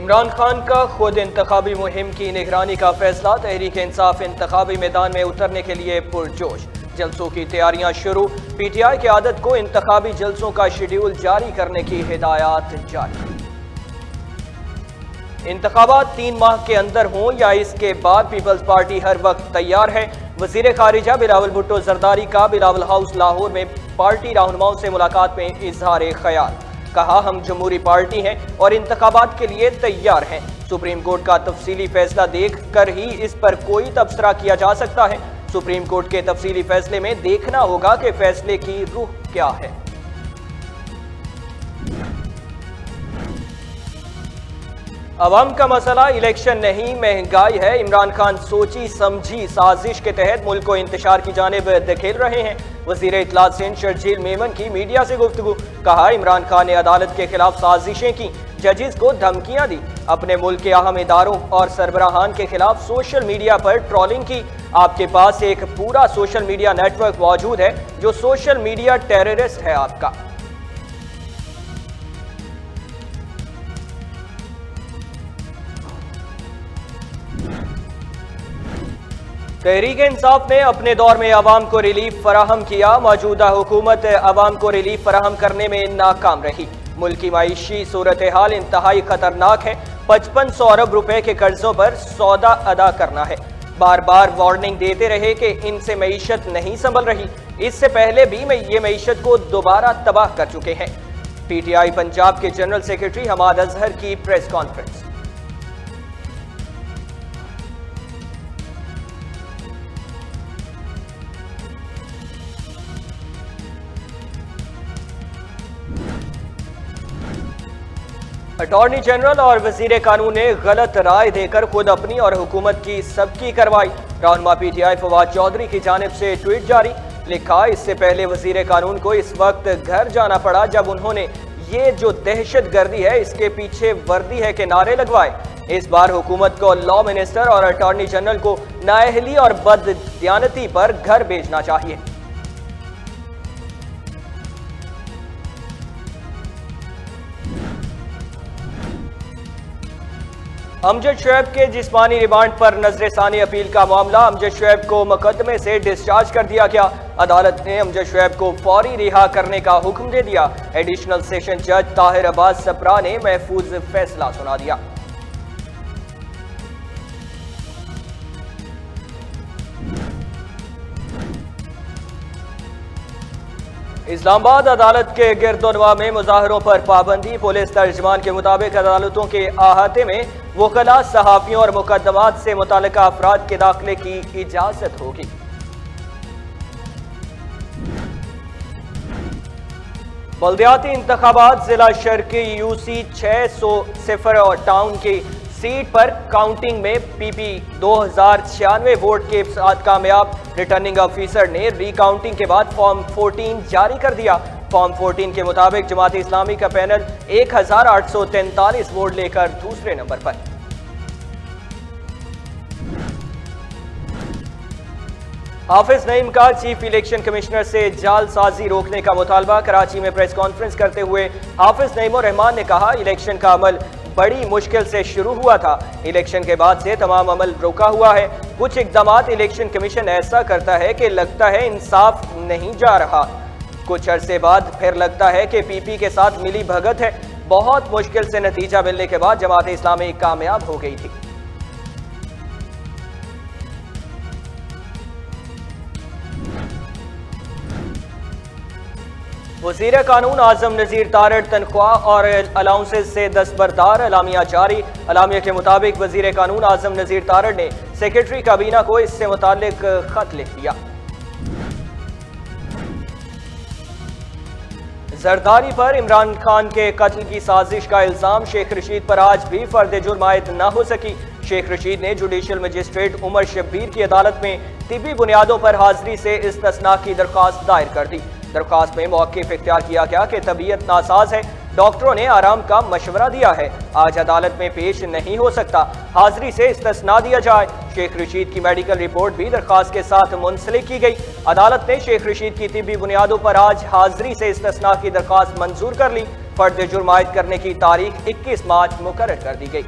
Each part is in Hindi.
इमरान खान का खुद इंतखाबी मुहिम की निगरानी का फैसला। तहरीक इंसाफ इंतखाबी मैदान में उतरने के लिए पुरजोश। जलसों की तैयारियां शुरू। पीटीआई की आदत को इंतखाबी जलसों का शेड्यूल जारी करने की हिदायत जारी। इंतखाबात 3 माह के अंदर हों या इसके बाद पीपल्स पार्टी हर वक्त तैयार है। वजीर खारिजा बिलावल भुट्टो जरदारी का बिलावल हाउस लाहौर में पार्टी रहनुमाओं से मुलाकात में इजहार ख्याल। कहा, हम जमहूरी पार्टी हैं और इंतखाबात के लिए तैयार हैं। सुप्रीम कोर्ट का तफसीली फैसला देख कर ही इस पर कोई तबसरा किया जा सकता है। सुप्रीम कोर्ट के तफसीली फैसले में देखना होगा कि फैसले की रूह क्या है। अवाम का मसला इलेक्शन नहीं, महंगाई है। इमरान खान सोची समझी साजिश के तहत मुल्क को इंतशार की जानिब धकेल रहे हैं। वजीर इत्तलात सिंध शर्जील मेमन की मीडिया से गुफ्तगू। कहा, इमरान खान ने अदालत के खिलाफ साजिशें की, जजेस को धमकियां दी, अपने मुल्क के अहम इदारों और सरबराहान के खिलाफ सोशल मीडिया पर ट्रोलिंग की। आपके पास एक पूरा सोशल मीडिया नेटवर्क मौजूद है जो सोशल मीडिया टेररिस्ट है आपका। तहरीक इंसाफ ने अपने दौर में अवाम को रिलीफ फराहम किया। मौजूदा हुकूमत अवाम को रिलीफ फराहम करने में नाकाम रही। मुल्क की मायशी सूरत हाल इंतहाई खतरनाक है। 5500 अरब रुपए के कर्जों पर सौदा अदा करना है। बार बार वार्निंग देते रहे कि इनसे मईशत नहीं संभल रही। इससे पहले भी ये मईशत को दोबारा तबाह कर चुके हैं। पीटीआई पंजाब के जनरल सेक्रेटरी हमाद अजहर की प्रेस कॉन्फ्रेंस। अटॉर्नी जनरल और वजीर कानून ने गलत राय देकर खुद अपनी और हुकूमत की सबकी करवाई। रहनुमा पीटीआई फवाद चौधरी की जानिब से ट्वीट जारी। लिखा, इससे पहले वजीर कानून को इस वक्त घर जाना पड़ा जब उन्होंने ये जो दहशत गर्दी है इसके पीछे वर्दी है के नारे लगवाए। इस बार हुकूमत को लॉ मिनिस्टर और अटॉर्नी जनरल को नाअहली और बददियानती पर घर भेजना चाहिए। अमजद शुएब के जिस्मानी रिमांड पर नजरसानी अपील का मामला। अमजद शुएब को मुकदमे से डिस्चार्ज कर दिया गया। अदालत ने अमजद शुएब को फौरी रिहा करने का हुक्म दे दिया। एडिशनल सेशन जज ताहिर अब्बास सप्रा ने महफूज फैसला सुना दिया। इस्लामाबाद अदालत के गिरदोनवा में मुजाहरों पर पाबंदी। पुलिस तर्जमान के मुताबिक अदालतों के अहाते में वकला, सहाफियों और मुकदमात से मुताल्लिका अफराद के दाखिले की इजाजत होगी। बल्दियाती इंतखाबात जिला शर्की यूसी 600 टाउन की सीट पर काउंटिंग में पीपी 2096 वोट के साथ कामयाब। रिटर्निंग ऑफिसर ने रिकाउंटिंग के बाद फॉर्म 14 जारी कर दिया। फॉर्म 14 के मुताबिक जमात इस्लामी का पैनल 1843 वोट लेकर दूसरे नंबर पर। हाफिज नईम का चीफ इलेक्शन कमिश्नर से जालसाजी रोकने का मुतालबा। कराची में प्रेस कॉन्फ्रेंस करते हुए हाफिज नईमुर रहमान ने कहा, इलेक्शन का अमल बड़ी मुश्किल से शुरू हुआ था। इलेक्शन के बाद से तमाम अमल रोका हुआ है। कुछ इकदामात इलेक्शन कमीशन ऐसा करता है कि लगता है इंसाफ नहीं जा रहा। कुछ अरसे बाद फिर लगता है कि पीपी के साथ मिली भगत है। बहुत मुश्किल से नतीजा मिलने के बाद जमात इस्लामी कामयाब हो गई थी। वज़ीर कानून आजम नज़ीर तारड़ तनख्वाह और अलाउंसेस से दस्तबरदार। अलामिया जारी। अलामिया के मुताबिक वज़ीर कानून आजम नज़ीर तारड़ ने सेक्रेटरी काबीना को इससे मुताल्लिक खत लिख दिया। जरदारी पर इमरान खान के कत्ल की साजिश का इल्जाम। शेख रशीद पर आज भी फर्द जुर्म आयद न हो सकी। शेख रशीद ने जुडिशल मजिस्ट्रेट उमर शब्बीर की अदालत में तिब्बी बुनियादों पर हाजिरी से इस्तिस्ना की दरख्वास्त दायर कर दी। दरख्वास्त में मौक़िफ़ इख्तियार किया गया कि तबीयत नासाज है, डॉक्टरों ने आराम का मशवरा दिया है, आज अदालत में पेश नहीं हो सकता, हाजिरी से इस्तिस्ना दिया जाए। शेख रशीद की मेडिकल रिपोर्ट भी दरख्वास्त के साथ मुंसलिक की गई। अदालत ने शेख रशीद की तिब्बी बुनियादों पर आज हाजिरी से इस्तिस्ना की दरख्वास्त मंजूर कर ली। फर्द जुर्म आयद करने की तारीख 21 मार्च मुकर्रर कर दी गई।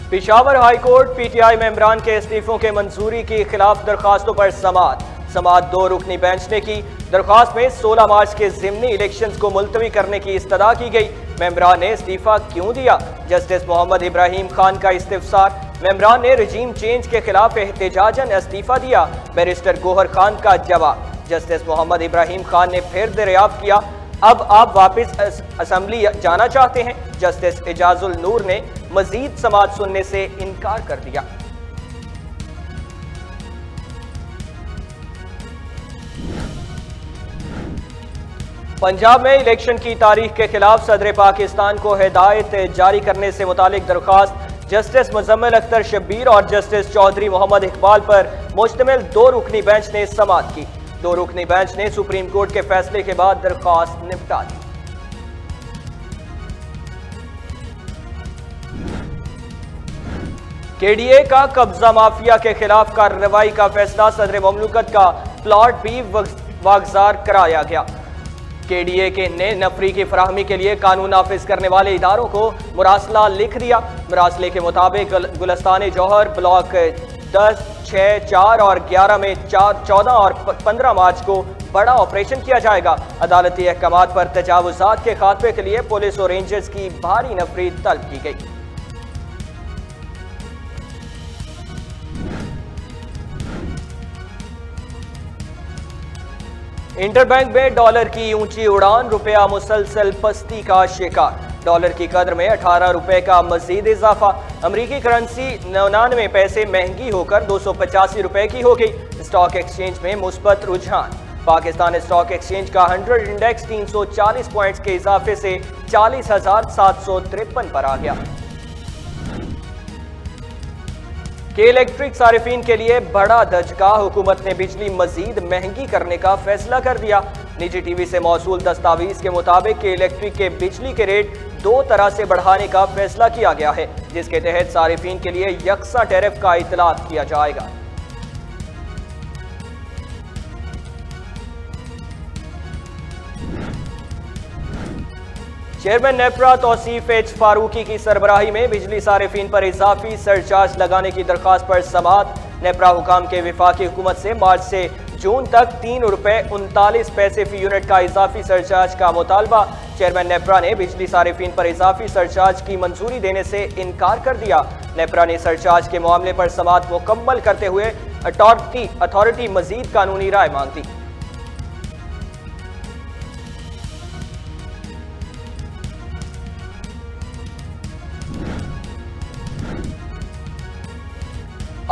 पेशावर हाईकोर्ट पीटीआई मेंबरान के इस्तीफों के मंजूरी की खिलाफ दरखास्तों पर समाअत 2 रुकनी बेंच ने की। दरखास्त में 16 मार्च के ज़िमनी इलेक्शंस को मुलतवी करने की इस्तदा की गई। मेंबरान ने इस्तीफा क्यों दिया? जस्टिस मोहम्मद इब्राहिम खान का इस्तिफसार। मेंबरान ने रजीम चेंज के खिलाफ एहतजाजन इस्तीफा दिया। बैरिस्टर गोहर खान का जवाब। जस्टिस मोहम्मद इब्राहिम खान ने फिर दरियाफ्त किया, अब आप वापस असेंबली जाना चाहते हैं? जस्टिस एजाजुल नूर ने मजीद समाअत सुनने से इनकार कर दिया। पंजाब में इलेक्शन की तारीख के खिलाफ सदर पाकिस्तान को हिदायत जारी करने से मुतालिक दरख्वास्त जस्टिस मुजम्मिल अख्तर शब्बीर और जस्टिस चौधरी मोहम्मद इकबाल पर मुश्तमिल 2 रुकनी बेंच ने समाअत की। 2 रुकनी बेंच ने सुप्रीम कोर्ट के फैसले के बाद दरख्वास्त निपटा दी। केडीए का कब्जा माफिया के खिलाफ कार्रवाई का फैसला सदर मुमलिकत का प्लॉट भी वागजार कराया गया। केडीए के ने नफरी की फराहमी के लिए कानून नाफिज करने वाले इदारों को मुरासला लिख दिया। मुरासले के मुताबिक गुलस्तान जौहर ब्लॉक 10, 6, 4 और 11 में 14 और 15 मार्च को बड़ा ऑपरेशन किया जाएगा। अदालती अहकामात पर तजावुजात के खात्मे के लिए पुलिस और रेंजर्स की भारी नफरी तलब की गई। इंटरबैंक में डॉलर की ऊंची उड़ान, रुपया मुसलसल पस्ती का शिकार। डॉलर की कदर में 18 रुपए का मजीद इजाफा। अमरीकी करेंसी 99 पैसे महंगी होकर 285 रुपए की हो गई। स्टॉक एक्सचेंज में मुस्बत रुझान। पाकिस्तान स्टॉक एक्सचेंज का 100 इंडेक्स 340 पॉइंट्स के इजाफे से 40,753 पर आ गया। के इलेक्ट्रिक सारिफीन के लिए बड़ा दचका, हुकूमत ने बिजली मजीद महंगी करने का फैसला कर दिया। निजी टीवी से मौसूल दस्तावेज के मुताबिक के इलेक्ट्रिक के बिजली के रेट 2 तरह से बढ़ाने का फैसला किया गया है, जिसके तहत सारिफीन के लिए यकसा टैरिफ का इतलात किया जाएगा। चेयरमैन नेपरा तौसीफ एच फारूकी की सरबराही में बिजली सारिफीन पर इजाफी सरचार्ज लगाने की दरखास्त पर समाअत। नेपरा हुकाम के विफाकी हुकूमत से मार्च से जून तक 3 रुपए 39 पैसे फी यूनिट का इजाफी सरचार्ज का मुतालबा। चेयरमैन नेपरा ने बिजली सारिफीन पर इजाफी सरचार्ज की मंजूरी देने से इनकार कर दिया। नेपरा ने सरचार्ज के मामले पर समाअत मुकम्मल करते हुए अथॉरिटी मजीद कानूनी राय मांग दी।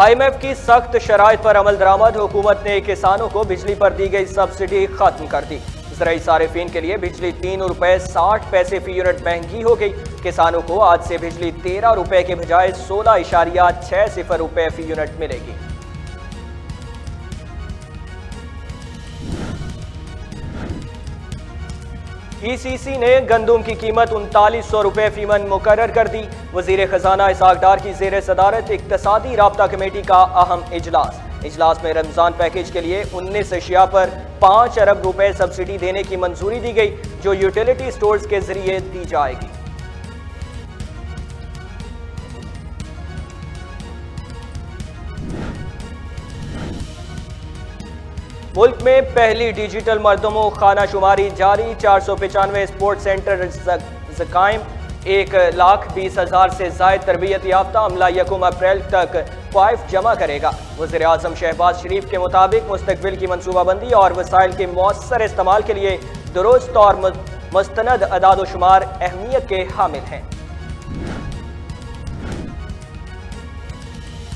IMF की सख्त शराइत पर अमल दरामद। हुकूमत ने किसानों को बिजली पर दी गई सब्सिडी खत्म कर दी। ज़राई सारिफीन के लिए बिजली 3 रुपए 60 पैसे फी यूनिट महंगी हो गई। किसानों को आज से बिजली 13 रुपए के बजाय 16.60 रुपए फी यूनिट मिलेगी। ECC ने गंदुम की कीमत 3900 रुपए फीमन मुकर्रर कर दी। वजीर खजाना इसहाक डार की जेर सदारत इक्तसादी राब्ता कमेटी का अहम इजलास में रमजान पैकेज के लिए 19 अशिया पर 5 अरब रुपए सब्सिडी देने की मंजूरी दी गई, जो यूटिलिटी स्टोर्स के जरिए दी जाएगी। मुल्क में पहली डिजिटल मरदमो खाना शुमारी जारी। 495 स्पोर्ट सेंटर कायम। 1,20,000 से जायद तरबियत याफ्ता अमला 1 अप्रैल तक क्वाइफ जमा करेगा। वज़ीर आज़म शहबाज शरीफ के मुताबिक मुस्तकबिल की मनसूबाबंदी और वसाइल के मौसर इस्तेमाल के लिए दुरुस्त और मुस्तनद अदाद-ओ-शुमार अहमियत के हामिल हैं।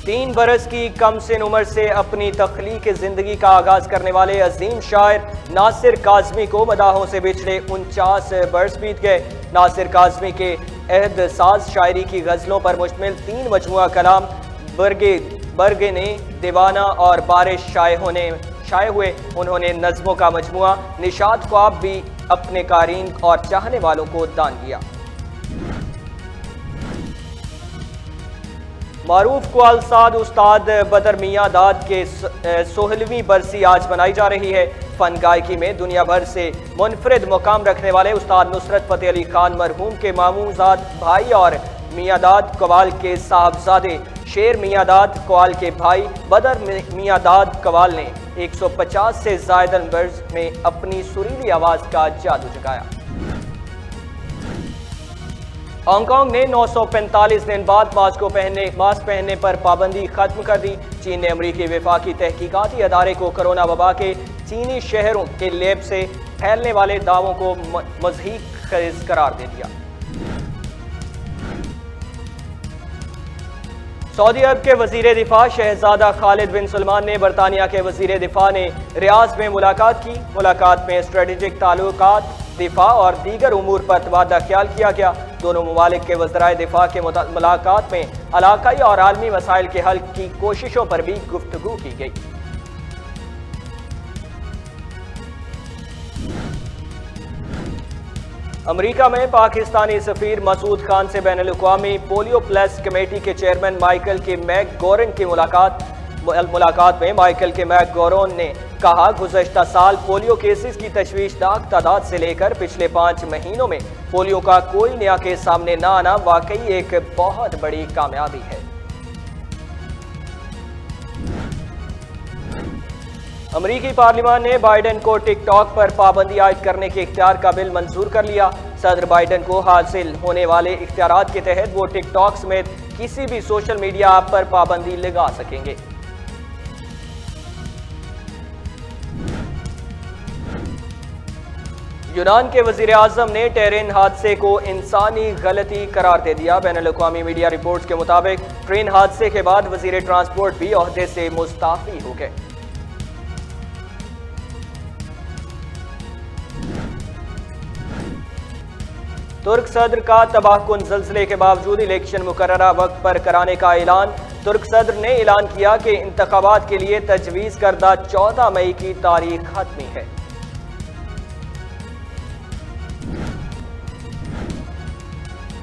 3 बरस की कम सिन उम्र से अपनी तख्लीक जिंदगी का आगाज करने वाले अजीम शायर नासिर काज़मी को मदाहों से बिछड़े 49 बरस बीत गए। नासिर काज़मी के अहद साज शायरी की गज़लों पर मुश्तमिल 3 मजमुआ कलाम बरगे ने दीवाना और बारिश शाये हुए। उन्होंने नज़्मों का मजमुआ निशात ख्वाब भी अपने कारीन और चाहने वालों को दान किया। मारूफ कुआल साद उस्ताद बदर मियां दाद के 16वीं बरसी आज मनाई जा रही है। फन गायकी में दुनिया भर से मुनफरिद मुकाम रखने वाले उस्ताद नुसरत फतेह अली खान मरहूम के मामूजाद भाई और मियांदाद कवाल के साहबजादे शेर मियांदाद कवाल के भाई बदर मियांदाद कवाल ने 150 से ज़ायद वर्ज में अपनी सुरीली आवाज़ का जादू जगाया। हांगकांग ने 945 दिन बाद मास्क पहनने पर पाबंदी खत्म कर दी। चीन ने अमरीकी वफाकी तहकीकाती अदारे को कोरोना वबा के चीनी शहरों के लैब से फैलने वाले दावों को मज़ीद खरीज करार दे दिया। सऊदी अरब के वजीर दिफा शहजादा खालिद बिन सलमान ने बरतानिया के वजीर दिफा ने रियाज में मुलाकात की। मुलाकात में स्ट्रेटेजिक ताल्लुकात, दिफा और दीगर उमूर पर तबादला ख्याल किया गया। दोनों ममालिक के वज़राए दिफा के मुलाकात में इलाकाई और आलमी मसाइल के हल की कोशिशों पर भी गुफ्तगू की गई। अमरीका में पाकिस्तानी सफीर मसूद खान से बैनुल-अक़वामी पोलियो प्लस कमेटी के चेयरमैन माइकल के मैकगोरन की मुलाकात में माइकल के मैकगोरन ने कहा, गुज़श्ता साल पोलियो केसेस की तशवीशनाक तादाद से लेकर पिछले 5 महीनों में पोलियो का कोई नया केस सामने न आना वाकई एक बहुत बड़ी कामयाबी है। अमरीकी पार्लियामान ने बाइडेन को टिकटॉक पर पाबंदी आयद करने के इख्तियार का बिल मंजूर कर लिया। सदर बाइडेन को हासिल होने वाले इख्तियारात के तहत वो टिकटॉक समेत किसी भी सोशल मीडिया ऐप पर पाबंदी लगा सकेंगे। यूनान के वजीर आजम ने टेरेन हादसे को इंसानी गलती करार दे दिया। बैनुल-अक़वामी मीडिया रिपोर्ट्स के मुताबिक ट्रेन हादसे के बाद वजीर ट्रांसपोर्ट भी ओहदे से मुस्ताफी हो गए। तुर्क सदर का तबाहकुन ज़ल्ज़ले के बावजूद इलेक्शन मुकर्ररा वक्त पर कराने का ऐलान। तुर्क सदर ने ऐलान किया कि इंतखाबात के लिए तजवीज़ करदा 14 मई की तारीख हतमी है।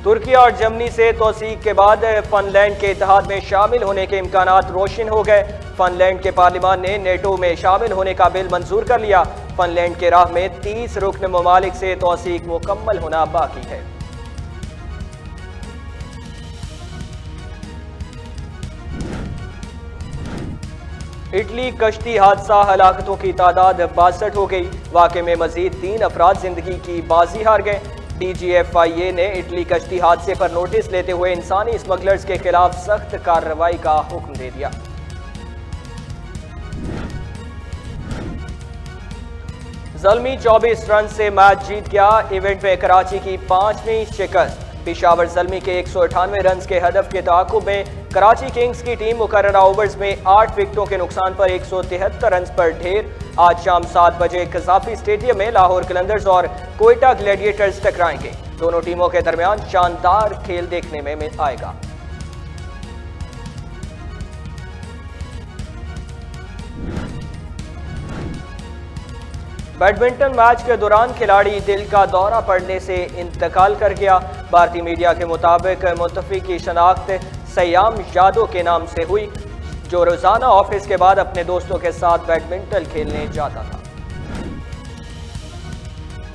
तुर्की और जर्मनी से तौसीक के बाद फिनलैंड के इत्तेहाद में शामिल होने के इम्कानात रोशन हो गए। फिनलैंड के पार्लियामान ने नेटो में शामिल होने का बिल मंजूर कर लिया। फिनलैंड के राह में 30 रुकन ममालिक से तौसीक मुकम्मल होना बाकी है। इटली कश्ती हादसा, हलाकतों की तादाद 62 हो गई। वाक़े में मजीद 3 अफराद जिंदगी की बाजी हार गए। DGFIA ने इटली कश्ती हादसे पर नोटिस लेते हुए इंसानी स्मगलर्स के खिलाफ सख्त कार्रवाई का हुक्म दे दिया। ज़ल्मी 24 रन से मैच जीत गया। इवेंट में कराची की 5वीं शिकस्त। पेशावर ज़ल्मी के 198 रन के हदफ के ताक़ुब में कराची किंग्स की टीम मुकर्ररा ओवर्स में 8 विकेटों के नुकसान पर 173 रन पर ढेर। आज शाम 7 बजे कज़ाफी स्टेडियम में लाहौर कलंदर्स और कोयटा ग्लैडिएटर्स टकराएंगे। दोनों टीमों के दरमियान शानदार खेल देखने में आएगा। बैडमिंटन मैच के दौरान खिलाड़ी दिल का दौरा पड़ने से इंतकाल कर गया। भारतीय मीडिया के मुताबिक मुतफ़ी की शनाख्त सयाम यादव के नाम से हुई, जो रोजाना ऑफिस के बाद अपने दोस्तों के साथ बैडमिंटन खेलने जाता था।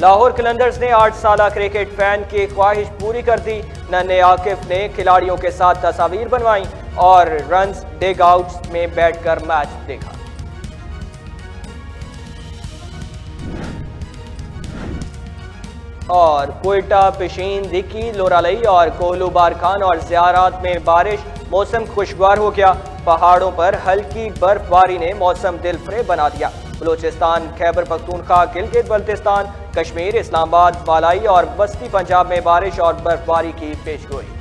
लाहौर कलंदर्स ने 8 साला क्रिकेट फैन की ख्वाहिश पूरी कर दी। नन्हे आकिफ ने खिलाड़ियों के साथ तस्वीर बनवाई और रन्स डिग आउट्स में बैठकर मैच देखा। और कोयटा, पिशीन, दिक्की, लोरालई और कोहलू बारखान और ज़ियारात में बारिश। मौसम खुशगवार हो गया। पहाड़ों पर हल्की बर्फबारी ने मौसम दिलफरेब बना दिया। बलूचिस्तान, खैबर पख्तूनख्वा, गिलगित बल्तिस्तान, कश्मीर, इस्लामाबाद, बालाई और वस्ती पंजाब में बारिश और बर्फबारी की पेशगोई।